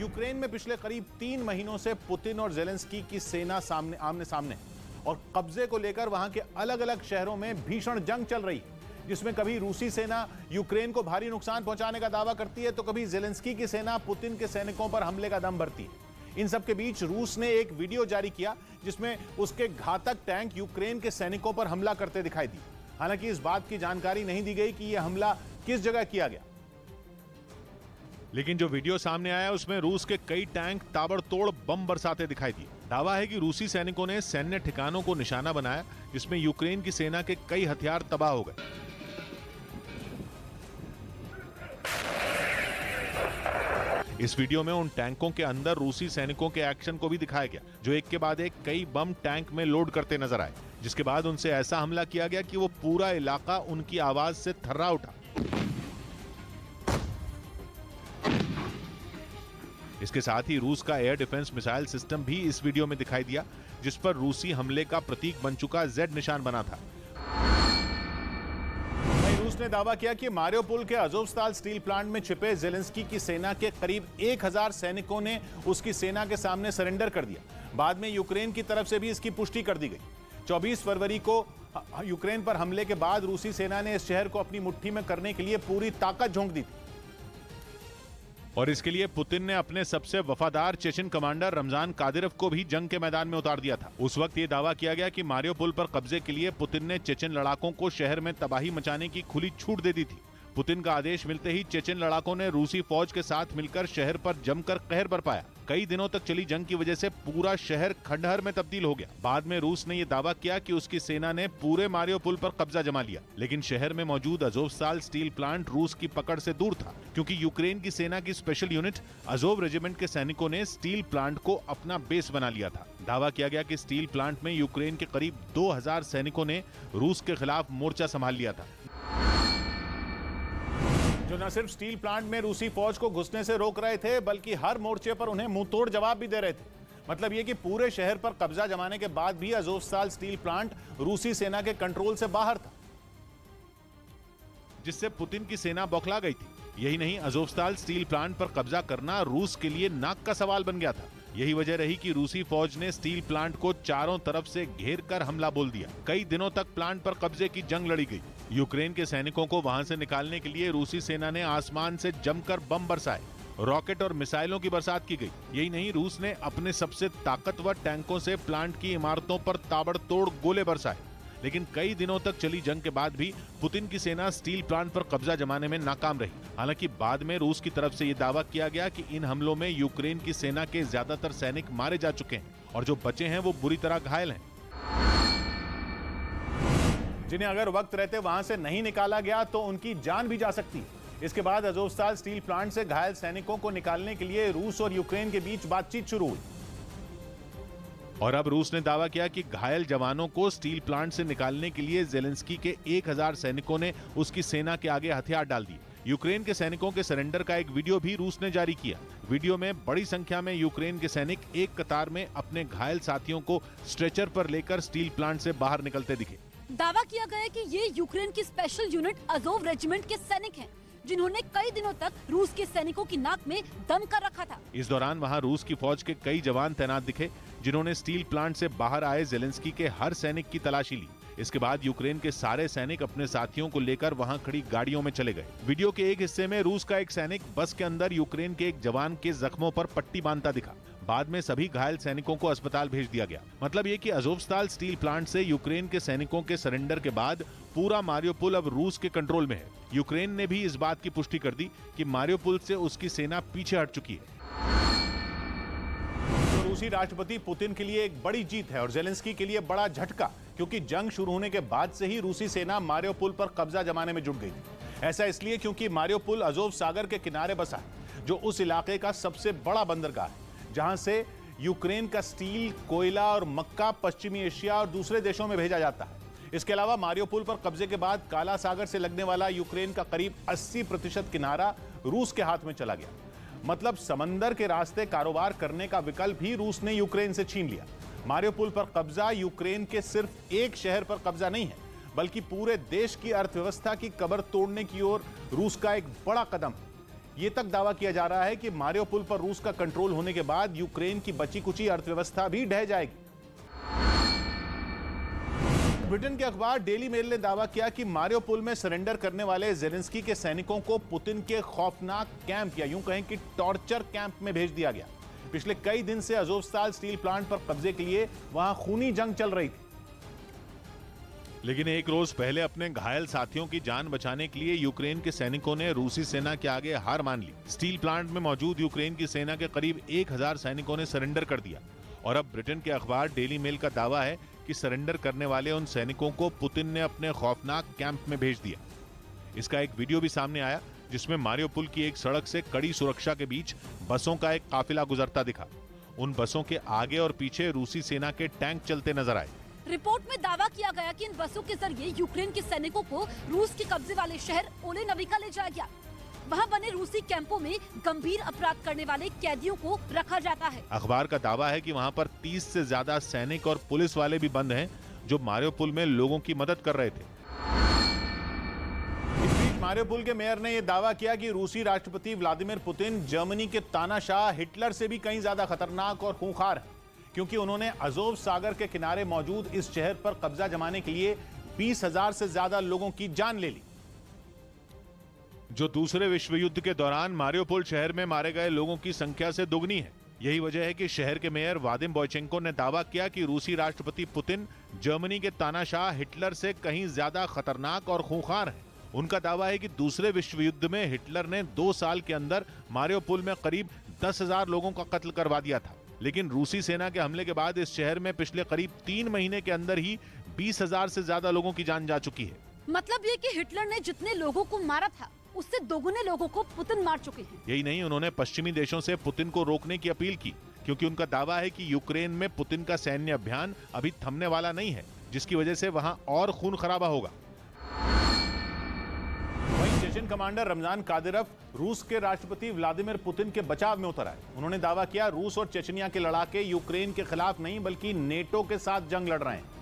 Ukraine में पिछले करीब 3 महीनों से पुतिन और जेलेंस्की की सेना आमने सामने और कब्जे को लेकर वहां के अलग अलग शहरों में भीषण जंग चल रही है, जिसमें कभी रूसी सेना यूक्रेन को भारी नुकसान पहुंचाने का दावा करती है तो कभी जेलेंस्की की सेना पुतिन के सैनिकों पर हमले का दम भरती है। इन सब के बीच रूस ने एक वीडियो जारी किया जिसमें उसके घातक टैंक यूक्रेन के सैनिकों पर हमला करते दिखाई दिए। हालांकि इस बात की जानकारी नहीं दी गई कि यह हमला किस जगह किया गया, लेकिन जो वीडियो सामने आया उसमें रूस के कई टैंक ताबड़तोड़ बम बरसाते दिखाई दिए। दावा है कि रूसी सैनिकों ने सैन्य ठिकानों को निशाना बनाया, जिसमें यूक्रेन की सेना के कई हथियार तबाह हो गए। इस वीडियो में उन टैंकों के अंदर रूसी सैनिकों के एक्शन को भी दिखाया गया, जो एक के बाद एक कई बम टैंक में लोड करते नजर आए, जिसके बाद उनसे ऐसा हमला किया गया कि वो पूरा इलाका उनकी आवाज से थर्रा उठा। इसके साथ ही रूस का एयर डिफेंस मिसाइल सिस्टम भी इस वीडियो में दिखाई दिया, जिस पर रूसी हमले का प्रतीक बन चुका जेड निशान बना था। रूस ने दावा किया कि मारियोपोल के अज़ोवस्ताल स्टील प्लांट में छिपे जेलेंस्की की सेना के करीब 1000 सैनिकों ने उसकी सेना के सामने सरेंडर कर दिया। बाद में यूक्रेन की तरफ से भी इसकी पुष्टि कर दी गई। 24 फरवरी को यूक्रेन पर हमले के बाद रूसी सेना ने इस शहर को अपनी मुट्ठी में करने के लिए पूरी ताकत झोंक दी थी और इसके लिए पुतिन ने अपने सबसे वफादार चेचन कमांडर रमजान कादिरोव को भी जंग के मैदान में उतार दिया था। उस वक्त ये दावा किया गया कि मारियोपोल पर कब्जे के लिए पुतिन ने चेचन लड़ाकों को शहर में तबाही मचाने की खुली छूट दे दी थी। पुतिन का आदेश मिलते ही चेचन लड़ाकों ने रूसी फौज के साथ मिलकर शहर पर जमकर कहर बरपाया। कई दिनों तक चली जंग की वजह से पूरा शहर खंडहर में तब्दील हो गया। बाद में रूस ने यह दावा किया कि उसकी सेना ने पूरे मारियोपोल पर कब्जा जमा लिया, लेकिन शहर में मौजूद अज़ोवस्ताल स्टील प्लांट रूस की पकड़ से दूर था, क्योंकि यूक्रेन की सेना की स्पेशल यूनिट अज़ोव रेजिमेंट के सैनिकों ने स्टील प्लांट को अपना बेस बना लिया था। दावा किया गया कि स्टील प्लांट में यूक्रेन के करीब 2000 सैनिकों ने रूस के खिलाफ मोर्चा संभाल लिया था, जो न सिर्फ स्टील प्लांट में रूसी फौज को घुसने से रोक रहे थे, बल्कि हर मोर्चे पर उन्हें मुंहतोड़ जवाब भी दे रहे थे। मतलब यह कि पूरे शहर पर कब्जा जमाने के बाद भी अज़ोवस्ताल स्टील प्लांट रूसी सेना के कंट्रोल से बाहर था, जिससे पुतिन की सेना बौखला गई थी। यही नहीं, अज़ोवस्ताल स्टील प्लांट पर कब्जा करना रूस के लिए नाक का सवाल बन गया था। यही वजह रही कि रूसी फौज ने स्टील प्लांट को चारों तरफ से घेर कर हमला बोल दिया। कई दिनों तक प्लांट पर कब्जे की जंग लड़ी गई। यूक्रेन के सैनिकों को वहां से निकालने के लिए रूसी सेना ने आसमान से जमकर बम बरसाए, रॉकेट और मिसाइलों की बरसात की गई। यही नहीं, रूस ने अपने सबसे ताकतवर टैंकों से प्लांट की इमारतों पर ताबड़तोड़ गोले बरसाए। लेकिन कई दिनों तक चली जंग के बाद भी पुतिन की सेना स्टील प्लांट पर कब्जा जमाने में नाकाम रही। हालांकि बाद में रूस की तरफ से यह दावा किया गया कि इन हमलों में यूक्रेन की सेना के ज्यादातर सैनिक मारे जा चुके हैं और जो बचे हैं वो बुरी तरह घायल हैं, जिन्हें अगर वक्त रहते वहां से नहीं निकाला गया तो उनकी जान भी जा सकती है। इसके बाद अज़ोवस्ताल स्टील प्लांट से घायल सैनिकों को निकालने के लिए रूस और यूक्रेन के बीच बातचीत शुरू हुई और अब रूस ने दावा किया कि घायल जवानों को स्टील प्लांट से निकालने के लिए जेलेंस्की के 1000 सैनिकों ने उसकी सेना के आगे हथियार डाल दिए। यूक्रेन के सैनिकों के सरेंडर का एक वीडियो भी रूस ने जारी किया। वीडियो में बड़ी संख्या में यूक्रेन के सैनिक एक कतार में अपने घायल साथियों को स्ट्रेचर पर लेकर स्टील प्लांट से बाहर निकलते दिखे। दावा किया गया कि ये यूक्रेन की स्पेशल यूनिट अज़ोव रेजिमेंट के सैनिक हैं, जिन्होंने कई दिनों तक रूस के सैनिकों की नाक में दम कर रखा था। इस दौरान वहां रूस की फौज के कई जवान तैनात दिखे, जिन्होंने स्टील प्लांट से बाहर आए जेलेंस्की के हर सैनिक की तलाशी ली। इसके बाद यूक्रेन के सारे सैनिक अपने साथियों को लेकर वहां खड़ी गाड़ियों में चले गए। वीडियो के एक हिस्से में रूस का एक सैनिक बस के अंदर यूक्रेन के एक जवान के जख्मों पर पट्टी बांधता दिखा। बाद में सभी घायल सैनिकों को अस्पताल भेज दिया गया। मतलब ये कि अज़ोवस्ताल स्टील प्लांट से यूक्रेन के सैनिकों के सरेंडर के बाद पूरा मारियोपोल अब रूस के कंट्रोल में है। यूक्रेन ने भी इस बात की पुष्टि कर दी कि मारियोपोल से उसकी सेना पीछे हट चुकी है। तो रूसी राष्ट्रपति पुतिन के लिए एक बड़ी जीत है और जेलेंस्की के लिए बड़ा झटका, क्योंकि जंग शुरू होने के बाद से ही रूसी सेना मारियोपोल पर कब्जा जमाने में जुट गई थी। ऐसा इसलिए क्योंकि मारियोपोल अज़ोव सागर के किनारे बसा है, जो उस इलाके का सबसे बड़ा बंदरगाह है, जहां से यूक्रेन का स्टील, कोयला और मक्का पश्चिमी एशिया और दूसरे देशों में भेजा जाता है। इसके अलावा मारियोपोल पर कब्जे के बाद काला सागर से लगने वाला यूक्रेन का करीब 80% किनारा रूस के हाथ में चला गया। मतलब समंदर के रास्ते कारोबार करने का विकल्प भी रूस ने यूक्रेन से छीन लिया। मारियोपोल पर कब्जा यूक्रेन के सिर्फ एक शहर पर कब्जा नहीं है, बल्कि पूरे देश की अर्थव्यवस्था की कबर तोड़ने की ओर रूस का एक बड़ा कदम है। ये तक दावा किया जा रहा है कि मारियोपोल पर रूस का कंट्रोल होने के बाद यूक्रेन की बची कुची अर्थव्यवस्था भी ढह जाएगी। ब्रिटेन के अखबार डेली मेल ने दावा किया कि मारियोपोल में सरेंडर करने वाले जेलेंस्की के सैनिकों को पुतिन के खौफनाक कैंप या यूं कहें कि टॉर्चर कैंप में भेज दिया गया। पिछले कई दिन से अज़ोवस्ताल स्टील प्लांट पर कब्जे के लिए वहां खूनी जंग चल रही थी। लेकिन एक रोज पहले अपने घायल साथियों की जान बचाने के लिए यूक्रेन के सैनिकों ने रूसी सेना के आगे हार मान ली। स्टील प्लांट में मौजूद यूक्रेन की सेना के करीब 1000 सैनिकों ने सरेंडर कर दिया और अब ब्रिटेन के अखबार डेली मेल का दावा है कि सरेंडर करने वाले उन सैनिकों को पुतिन ने अपने खौफनाक कैंप में भेज दिया। इसका एक वीडियो भी सामने आया जिसमें मारियोपोल की एक सड़क से कड़ी सुरक्षा के बीच बसों का एक काफिला गुजरता दिखा। उन बसों के आगे और पीछे रूसी सेना के टैंक चलते नजर आए। रिपोर्ट में दावा किया गया कि इन बसों के जरिए यूक्रेन के सैनिकों को रूस के कब्जे वाले शहर ओलेनविका ले जाया गया। वहां बने रूसी कैंपों में गंभीर अपराध करने वाले कैदियों को रखा जाता है। अखबार का दावा है कि वहां पर 30 से ज्यादा सैनिक और पुलिस वाले भी बंद हैं जो मारियोपोल में लोगों की मदद कर रहे थे। इस बीच मारियोपोल के मेयर ने यह दावा किया कि रूसी राष्ट्रपति व्लादिमीर पुतिन जर्मनी के तानाशाह हिटलर से भी कहीं ज्यादा खतरनाक और खूंखार है, क्योंकि उन्होंने अज़ोव सागर के किनारे मौजूद इस शहर पर कब्जा जमाने के लिए 20,000 से ज्यादा लोगों की जान ले ली। जो दूसरे विश्व युद्ध के दौरान मारियोपोल शहर में मारे गए लोगों की संख्या से दोगुनी है। यही वजह है कि शहर के मेयर वादिम बोयचेंको ने दावा किया कि रूसी राष्ट्रपति पुतिन जर्मनी के तानाशाह हिटलर से कहीं ज्यादा खतरनाक और खूंखार हैं। उनका दावा है कि दूसरे विश्व युद्ध में हिटलर ने 2 साल के अंदर मारियोपोल में करीब 10,000 लोगों का कत्ल करवा दिया था, लेकिन रूसी सेना के हमले के बाद इस शहर में पिछले करीब 3 महीने के अंदर ही 20,000 से ज्यादा लोगों की जान जा चुकी है। मतलब ये कि हिटलर ने जितने लोगों को मारा था उससे दोगुने लोगों को पुतिन मार चुके हैं। यही नहीं, उन्होंने पश्चिमी देशों से पुतिन को रोकने की अपील की, क्योंकि उनका दावा है कि यूक्रेन में पुतिन का सैन्य अभियान अभी थमने वाला नहीं है, जिसकी वजह से वहां और खून खराबा होगा। वहीं चेचन कमांडर रमजान कादिरोव रूस के राष्ट्रपति व्लादिमीर पुतिन के बचाव में उतर आए। उन्होंने दावा किया रूस और चेचनिया के लड़ाके यूक्रेन के खिलाफ नहीं बल्कि नेटो के साथ जंग लड़ रहे हैं,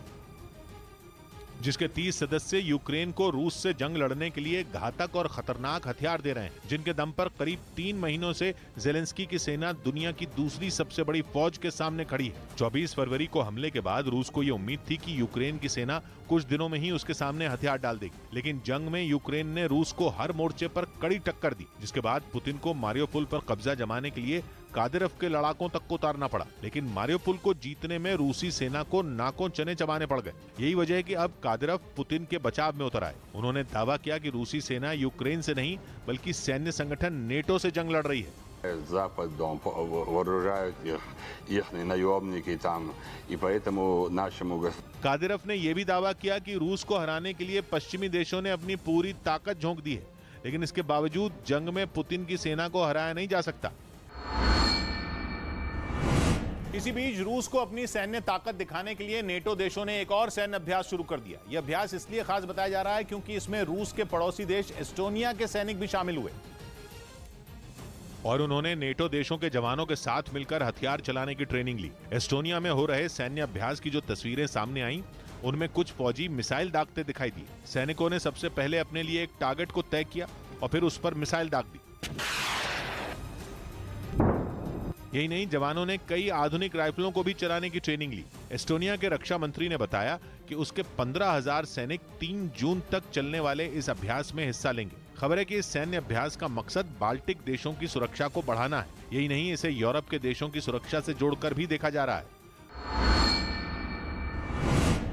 जिसके 30 सदस्य यूक्रेन को रूस से जंग लड़ने के लिए घातक और खतरनाक हथियार दे रहे हैं, जिनके दम पर करीब 3 महीनों से जेलेंस्की की सेना दुनिया की दूसरी सबसे बड़ी फौज के सामने खड़ी है। 24 फरवरी को हमले के बाद रूस को यह उम्मीद थी कि यूक्रेन की सेना कुछ दिनों में ही उसके सामने हथियार डाल देगी, लेकिन जंग में यूक्रेन ने रूस को हर मोर्चे पर कड़ी टक्कर दी, जिसके बाद पुतिन को मारियोपोल पर कब्जा जमाने के लिए कादिरोव के लड़ाकों तक को उतारना पड़ा। लेकिन मारियोपोल को जीतने में रूसी सेना को नाकों चने चबाने पड़ गए। यही वजह है कि अब कादिरोव पुतिन के बचाव में उतर आए। उन्होंने दावा किया कि रूसी सेना यूक्रेन से नहीं बल्कि सैन्य संगठन नेटो से जंग लड़ रही है। Западом вооружают их наемники там, и поэтому нашему कादिरोव ने यह भी दावा किया कि रूस को हराने के लिए पश्चिमी देशों ने अपनी पूरी ताकत झोंक दी है, लेकिन इसके बावजूद जंग में पुतिन की सेना को हराया नहीं जा सकता। इसी बीच रूस को अपनी सैन्य ताकत दिखाने के लिए नेटो देशों ने एक और सैन्य अभ्यास शुरू कर दिया। यह अभ्यास इसलिए खास बताया जा रहा है क्योंकि इसमें रूस के पड़ोसी देश एस्टोनिया के सैनिक भी शामिल हुए और उन्होंने नेटो देशों के जवानों के साथ मिलकर हथियार चलाने की ट्रेनिंग ली। एस्टोनिया में हो रहे सैन्य अभ्यास की जो तस्वीरें सामने आईं, उनमें कुछ फौजी मिसाइल दागते दिखाई दिए। सैनिकों ने सबसे पहले अपने लिए एक टारगेट को तय किया और फिर उस पर मिसाइल दाग दी। यही नहीं, जवानों ने कई आधुनिक राइफलों को भी चलाने की ट्रेनिंग ली। एस्टोनिया के रक्षा मंत्री ने बताया कि उसके 15,000 सैनिक 3 जून तक चलने वाले इस अभ्यास में हिस्सा लेंगे। खबर है कि इस सैन्य अभ्यास का मकसद बाल्टिक देशों की सुरक्षा को बढ़ाना है। यही नहीं, इसे यूरोप के देशों की सुरक्षा से जोड़कर भी देखा जा रहा है।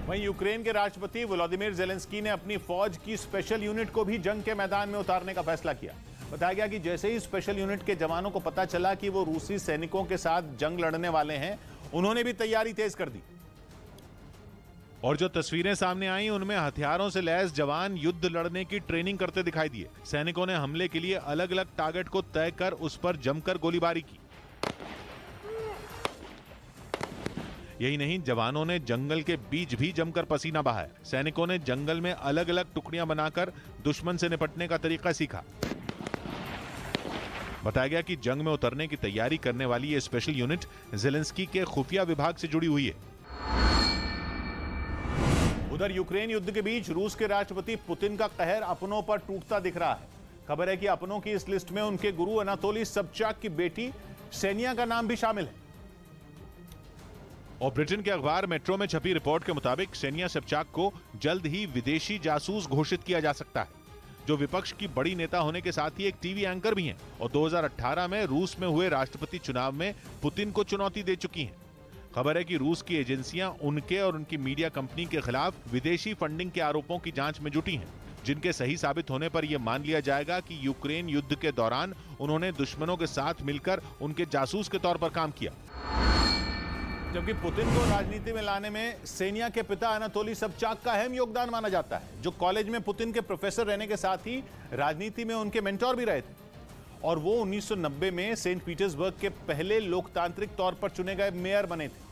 वहीं यूक्रेन के राष्ट्रपति व्लादिमीर जेलेंस्की ने अपनी फौज की स्पेशल यूनिट को भी जंग के मैदान में उतारने का फैसला किया। बताया गया कि जैसे ही स्पेशल यूनिट के जवानों को पता चला कि वो रूसी सैनिकों के साथ जंग लड़ने वाले हैं, उन्होंने भी तैयारी तेज कर दी। और जो तस्वीरें सामने आई, उनमें हथियारों से लैस जवान युद्ध लड़ने की ट्रेनिंग करते दिखाई दिए। सैनिकों ने हमले के लिए अलग अलग टारगेट को तय कर उस पर जमकर गोलीबारी की। यही नहीं, जवानों ने जंगल के बीच भी जमकर पसीना बहाया। सैनिकों ने जंगल में अलग अलग टुकड़ियां बनाकर दुश्मन से निपटने का तरीका सीखा। बताया गया कि जंग में उतरने की तैयारी करने वाली ये स्पेशल यूनिट जेलेंस्की के खुफिया विभाग से जुड़ी हुई है। उधर यूक्रेन युद्ध के बीच रूस के राष्ट्रपति पुतिन का कहर अपनों पर टूटता दिख रहा है। खबर है कि अपनों की इस लिस्ट में उनके गुरु अनातोली सबचाक की बेटी सेनिया का नाम भी शामिल है। और ब्रिटेन के अखबार मेट्रो में छपी रिपोर्ट के मुताबिक सेनिया सबचाक को जल्द ही विदेशी जासूस घोषित किया जा सकता है, जो विपक्ष की बड़ी नेता होने के साथ ही एक टीवी एंकर भी हैं और 2018 में रूस में हुए राष्ट्रपति चुनाव में पुतिन को चुनौती दे चुकी हैं। खबर है कि रूस की एजेंसियां उनके और उनकी मीडिया कंपनी के खिलाफ विदेशी फंडिंग के आरोपों की जांच में जुटी हैं, जिनके सही साबित होने पर यह मान लिया जाएगा कि यूक्रेन युद्ध के दौरान उन्होंने दुश्मनों के साथ मिलकर उनके जासूस के तौर पर काम किया। जबकि पुतिन को राजनीति में लाने में सेनिया के पिता अनातोली सबचाक का अहम योगदान माना जाता है, जो कॉलेज में पुतिन के प्रोफेसर रहने के साथ ही राजनीति में उनके मेंटोर भी रहे थे। और वो 1990 में सेंट पीटर्सबर्ग के पहले लोकतांत्रिक तौर पर चुने गए मेयर बने थे।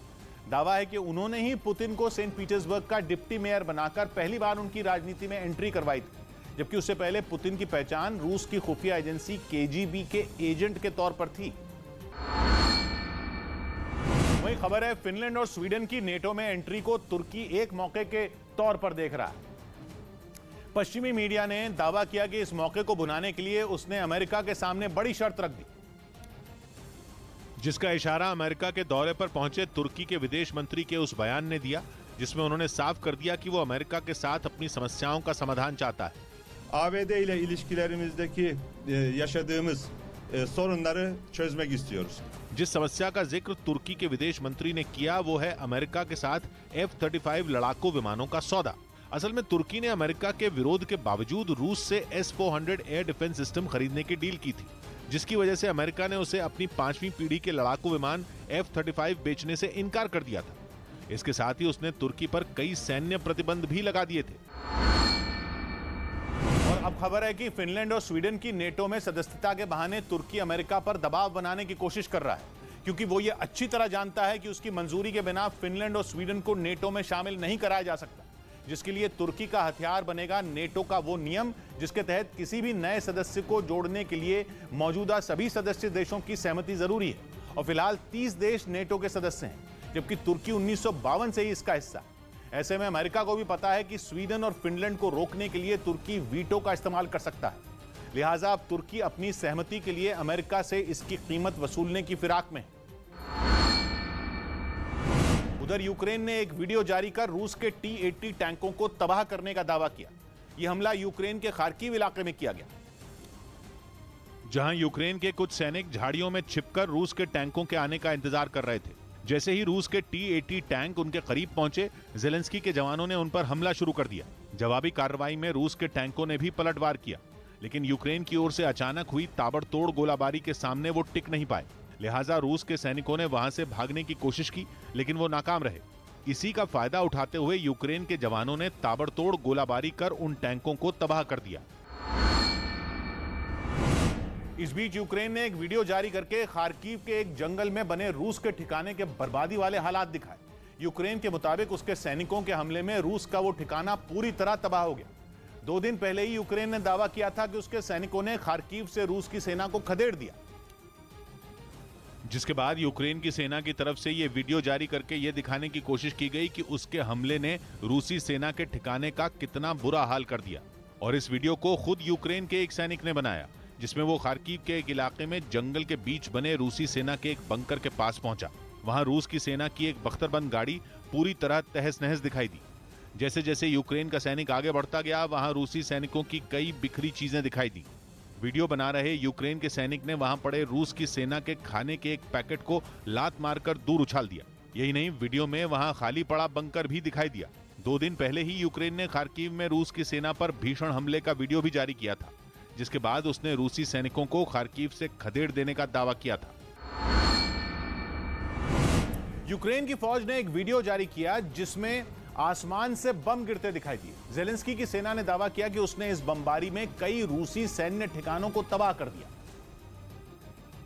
दावा है कि उन्होंने ही पुतिन को सेंट पीटर्सबर्ग का डिप्टी मेयर बनाकर पहली बार उनकी राजनीति में एंट्री करवाई थी, जबकि उससे पहले पुतिन की पहचान रूस की खुफिया एजेंसी केजीबी के एजेंट के तौर पर थी। वही खबर है फिनलैंड और स्वीडन की नेटो में एंट्री को तुर्की एक मौके के तौर पर देख रहा है। पश्चिमी मीडिया ने दावा किया कि इस मौके को भुनाने के लिए उसने अमेरिका के सामने बड़ी शर्त रख दी, जिसका इशारा अमेरिका के दौरे पर पहुंचे तुर्की के विदेश मंत्री के उस बयान ने दिया, जिसमें उन्होंने साफ कर दिया कि वो अमेरिका के साथ अपनी समस्याओं का समाधान चाहता है। ABD ile ilişkilerimizdeki yaşadığımız sorunları çözmek istiyoruz। जिस समस्या का जिक्र तुर्की के विदेश मंत्री ने किया वो है अमेरिका के साथ F-35 लड़ाकू विमानों का सौदा। असल में तुर्की ने अमेरिका के विरोध के बावजूद रूस से S-400 एयर डिफेंस सिस्टम खरीदने की डील की थी, जिसकी वजह से अमेरिका ने उसे अपनी 5वीं पीढ़ी के लड़ाकू विमान F-35 बेचने से इनकार कर दिया था। इसके साथ ही उसने तुर्की पर कई सैन्य प्रतिबंध भी लगा दिए थे। और अब खबर है कि फिनलैंड और स्वीडन की नेटो में सदस्यता के बहाने तुर्की अमेरिका पर दबाव बनाने की कोशिश कर रहा है, क्योंकि वो ये अच्छी तरह जानता है कि उसकी मंजूरी के बिना फिनलैंड और स्वीडन को नेटो में शामिल नहीं कराया जा सकता, जिसके लिए तुर्की का हथियार बनेगा नेटो का वो नियम जिसके तहत किसी भी नए सदस्य को जोड़ने के लिए मौजूदा सभी सदस्य देशों की सहमति जरूरी है। और फिलहाल 30 देश नेटो के सदस्य हैं, जबकि तुर्की 1952 से ही इसका हिस्सा है। ऐसे में अमेरिका को भी पता है कि स्वीडन और फिनलैंड को रोकने के लिए तुर्की वीटो का इस्तेमाल कर सकता है। लिहाजा अब तुर्की अपनी सहमति के लिए अमेरिका से इसकी कीमत वसूलने की फिराक में है। उधर यूक्रेन ने एक वीडियो जारी कर रूस के T-80 टैंकों को तबाह करने का दावा किया। यह हमला यूक्रेन के खार्किव इलाके में किया गया, जहां यूक्रेन के कुछ सैनिक झाड़ियों में छिपकर रूस के टैंकों के आने का इंतजार कर रहे थे। जैसे ही रूस के T-80 टैंक उनके करीब पहुंचे, ज़ेलेंस्की के जवानों ने उन पर हमला शुरू कर दिया। जवाबी कार्रवाई में रूस के टैंकों ने भी पलटवार किया, लेकिन यूक्रेन की ओर से अचानक हुई ताबड़तोड़ गोलाबारी के सामने वो टिक नहीं पाए। लिहाजा रूस के सैनिकों ने वहां से भागने की कोशिश की, लेकिन वो नाकाम रहे। इसी का फायदा उठाते हुए यूक्रेन के जवानों ने ताबड़तोड़ गोलाबारी कर उन टैंकों को तबाह कर दिया। इस बीच यूक्रेन ने एक वीडियो जारी करके खार्किव के एक जंगल में बने रूस के ठिकाने के बर्बादी वाले हालात दिखाए। यूक्रेन के मुताबिक उसके सैनिकों के हमले में रूस का वो ठिकाना पूरी तरह तबाह हो गया। 2 दिन पहले ही यूक्रेन ने दावा किया था कि उसके सैनिकों ने खार्किव से रूस की सेना को खदेड़ दिया, जिसके बाद यूक्रेन की सेना की तरफ से यह वीडियो जारी करके यह दिखाने की कोशिश की गई कि उसके हमले ने रूसी सेना के ठिकाने का कितना बुरा हाल कर दिया। और इस वीडियो को खुद यूक्रेन के एक सैनिक ने बनाया, जिसमें वो खार्किव के एक इलाके में जंगल के बीच बने रूसी सेना के एक बंकर के पास पहुंचा। वहां रूस की सेना की एक बख्तरबंद गाड़ी पूरी तरह तहस नहस दिखाई दी। जैसे जैसे यूक्रेन का सैनिक आगे बढ़ता गया, वहां रूसी सैनिकों की कई बिखरी चीजें दिखाई दी। वीडियो बना रहे यूक्रेन के सैनिक ने वहां पड़े रूस की सेना के खाने के एक पैकेट को लात मारकर दूर उछाल दिया। यही नहीं, वीडियो में वहां खाली पड़ा बंकर भी दिखाई दिया। 2 दिन पहले ही यूक्रेन ने खार्किव में रूस की सेना पर भीषण हमले का वीडियो भी जारी किया था, जिसके बाद उसने रूसी सैनिकों को खार्किव से खदेड़ देने का दावा किया था। यूक्रेन की फौज ने एक वीडियो जारी किया जिसमें आसमान से बम गिरते दिखाई दिए। ज़ेलेंस्की की सेना ने दावा किया कि उसने इस बमबारी में कई रूसी सैन्य ठिकानों को तबाह कर दिया।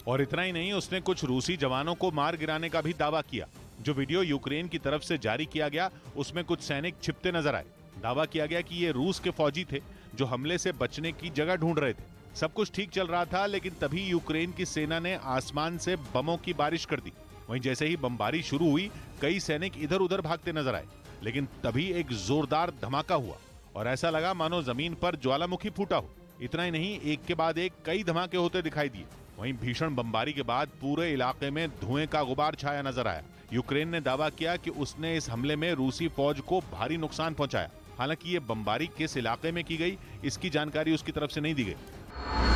और इतना ही नहीं, उसने कुछ रूसी जवानों को मार गिराने का भी दावा किया। जो वीडियो यूक्रेन की तरफ से जारी किया गया, उसमें कुछ सैनिक छिपते नजर आए। दावा किया गया कि ये रूस के फौजी थे जो हमले से बचने की जगह ढूंढ रहे थे। सब कुछ ठीक चल रहा था, लेकिन तभी यूक्रेन की सेना ने आसमान से बमों की बारिश कर दी। वहीं जैसे ही बमबारी शुरू हुई, कई सैनिक इधर उधर भागते नजर आए, लेकिन तभी एक जोरदार धमाका हुआ और ऐसा लगा मानो जमीन पर ज्वालामुखी फूटा हो। इतना ही नहीं, एक के बाद एक कई धमाके होते दिखाई दिए। वहीं भीषण बमबारी के बाद पूरे इलाके में धुएं का गुबार छाया नजर आया। यूक्रेन ने दावा किया कि उसने इस हमले में रूसी फौज को भारी नुकसान पहुंचाया। हालांकि ये बमबारी किस इलाके में की गई, इसकी जानकारी उसकी तरफ से नहीं दी गई।